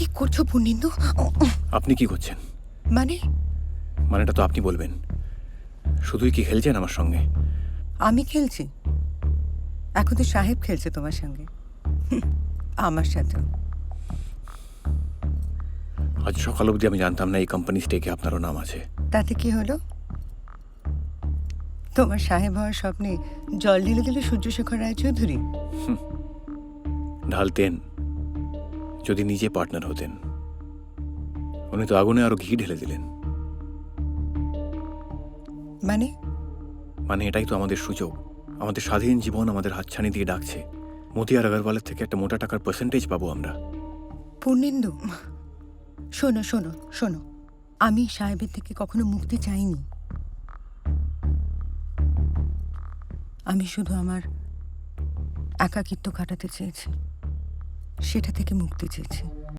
কি করছো পূর্ণিন্দু? আপনি কি করছেন? মানেটা তো আপনি বলবেন। শুধুই কি খেলছেন আমার সঙ্গে? আমি খেলছি? এখন তো সাহেব খেলছে তোমার সঙ্গে, আমার সাথেও। আজ সকাল অবধি আমি জানতাম না এই কোম্পানি স্টেকে আপনারও নাম আছে। তাতে কি হলো? তোমার সাহেব হওয়ার স্বপ্নে জল ঢেলে দিল সূর্যশেখর রায়চৌধুরী। ঢালতেন যদি নিজে পার্টনার হতেন। উনি তো আগুনে আরো ঘি ঢেলে দিলেন। মানে এটাই তো আমাদের সুযোগ। আমাদের স্বাধীন জীবন আমাদের হাতছানি দিয়ে ডাকছে। মতিয়ার আগরওয়ালের থেকে একটা মোটা টাকার পার্সেন্টেজ পাবো আমরা। পূর্ণিন্দু, শোনো শোনো শোনো, আমি সাহেবের থেকে কখনো মুক্তি চাইনি। আমি শুধু আমার একাকিত্ব কাটাতে চেয়েছি, সেটা থেকে মুক্তি চেয়েছি।